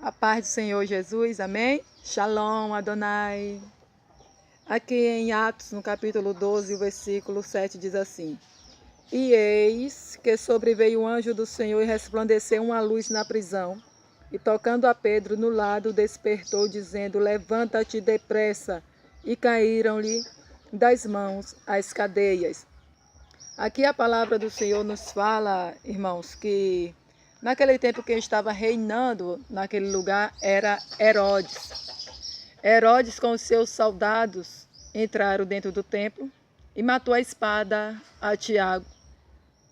A paz do Senhor Jesus, amém? Shalom, Adonai. Aqui em Atos, no capítulo 12, o versículo 7 diz assim: E eis que sobreveio o anjo do Senhor e resplandeceu uma luz na prisão. E tocando a Pedro no lado, despertou, dizendo: Levanta-te depressa. E caíram-lhe das mãos as cadeias. Aqui a palavra do Senhor nos fala, irmãos, que naquele tempo quem estava reinando naquele lugar era Herodes. Herodes com os seus soldados entraram dentro do templo e matou a espada a Tiago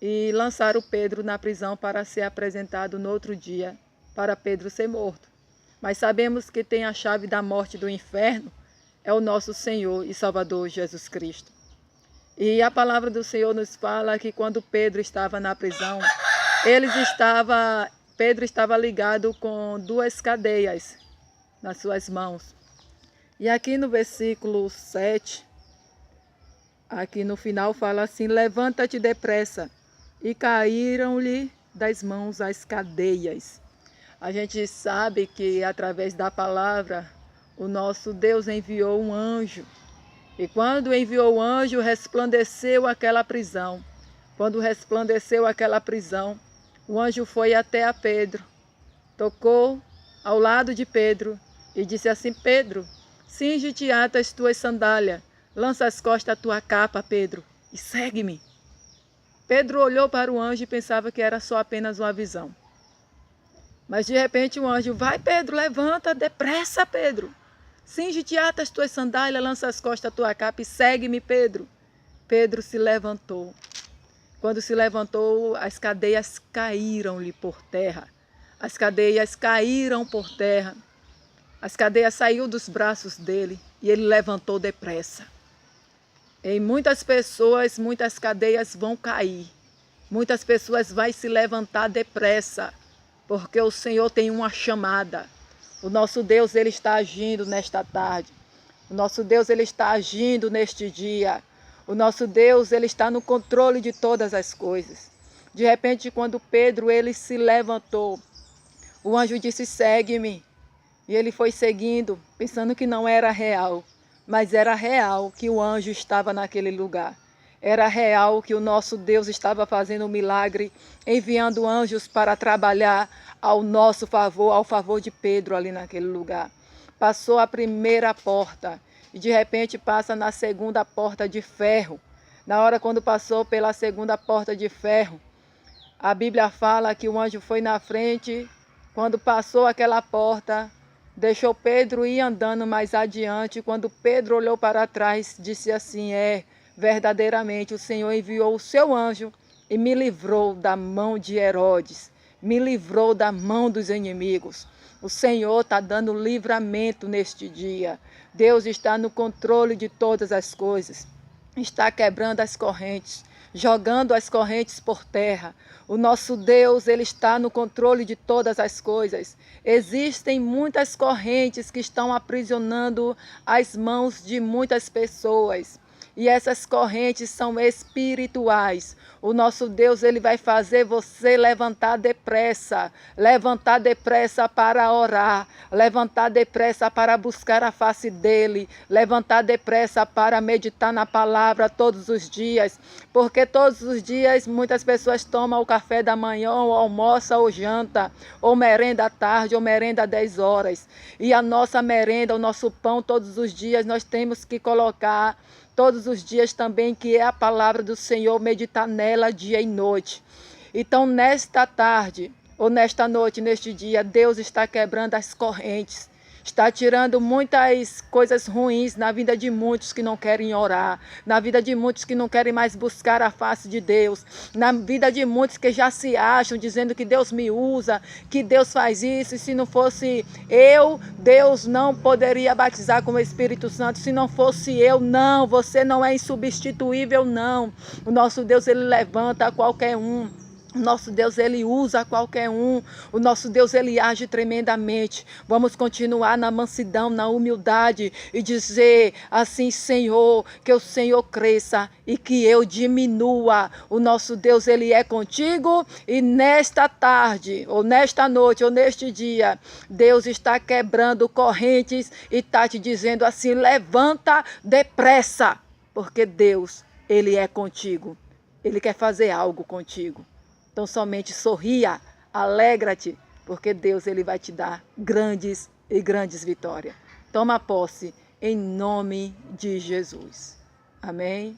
e lançaram Pedro na prisão para ser apresentado no outro dia para Pedro ser morto. Mas sabemos que tem a chave da morte do inferno, é o nosso Senhor e Salvador Jesus Cristo. E a palavra do Senhor nos fala que quando Pedro estava na prisão, Pedro estava ligado com duas cadeias nas suas mãos. E aqui no versículo 7, aqui no final fala assim: Levanta-te depressa. E caíram-lhe das mãos as cadeias. A gente sabe que através da palavra, o nosso Deus enviou um anjo. E quando enviou o anjo, resplandeceu aquela prisão. Quando resplandeceu aquela prisão, o anjo foi até a Pedro, tocou ao lado de Pedro e disse assim: Pedro, cinge-te e ata as tuas sandálias, lança as costas a tua capa, Pedro, e segue-me. Pedro olhou para o anjo e pensava que era só apenas uma visão. Mas de repente o anjo: vai, Pedro, levanta, depressa, Pedro. Cinge-te, ata as tuas sandálias, lança as costas a tua capa e segue-me, Pedro. Pedro se levantou. Quando se levantou, as cadeias caíram-lhe por terra. As cadeias caíram por terra. As cadeias saíram dos braços dele e ele levantou depressa. Em muitas pessoas, muitas cadeias vão cair. Muitas pessoas vão se levantar depressa, porque o Senhor tem uma chamada. O nosso Deus, Ele está agindo nesta tarde. O nosso Deus, Ele está agindo neste dia. O nosso Deus, Ele está no controle de todas as coisas. De repente, quando Pedro, ele se levantou, o anjo disse: segue-me. E ele foi seguindo, pensando que não era real. Mas era real que o anjo estava naquele lugar. Era real que o nosso Deus estava fazendo um milagre, enviando anjos para trabalhar ao nosso favor, ao favor de Pedro ali naquele lugar. Passou a primeira porta e de repente passa na segunda porta de ferro. Na hora quando passou pela segunda porta de ferro, a Bíblia fala que o anjo foi na frente. Quando passou aquela porta, deixou Pedro ir andando mais adiante. Quando Pedro olhou para trás, disse assim: verdadeiramente o Senhor enviou o seu anjo e me livrou da mão de Herodes, me livrou da mão dos inimigos. O Senhor está dando livramento neste dia. Deus está no controle de todas as coisas. Está quebrando as correntes, jogando as correntes por terra. O nosso Deus, Ele está no controle de todas as coisas. Existem muitas correntes que estão aprisionando as mãos de muitas pessoas. E essas correntes são espirituais. O nosso Deus, Ele vai fazer você levantar depressa para orar, levantar depressa para buscar a face dEle, levantar depressa para meditar na palavra todos os dias, porque todos os dias muitas pessoas tomam o café da manhã, ou almoça ou janta, ou merenda à tarde, ou merenda às 10 horas. E a nossa merenda, o nosso pão todos os dias nós temos que colocar todos os dias também, que é a palavra do Senhor, meditar nela dia e noite. Então, nesta tarde, ou nesta noite, neste dia, Deus está quebrando as correntes. Está tirando muitas coisas ruins na vida de muitos que não querem orar, na vida de muitos que não querem mais buscar a face de Deus, na vida de muitos que já se acham dizendo que Deus me usa, que Deus faz isso, e se não fosse eu, Deus não poderia batizar com o Espírito Santo, se não fosse eu, não, você não é insubstituível, não. O nosso Deus, Ele levanta qualquer um. O nosso Deus, Ele usa qualquer um. O nosso Deus, Ele age tremendamente. Vamos continuar na mansidão, na humildade e dizer assim: Senhor, que o Senhor cresça e que eu diminua. O nosso Deus, Ele é contigo, e nesta tarde, ou nesta noite, ou neste dia, Deus está quebrando correntes e está te dizendo assim: levanta depressa, porque Deus, Ele é contigo. Ele quer fazer algo contigo. Então somente sorria, alegra-te, porque Deus, Ele vai te dar grandes e grandes vitórias. Toma posse em nome de Jesus. Amém?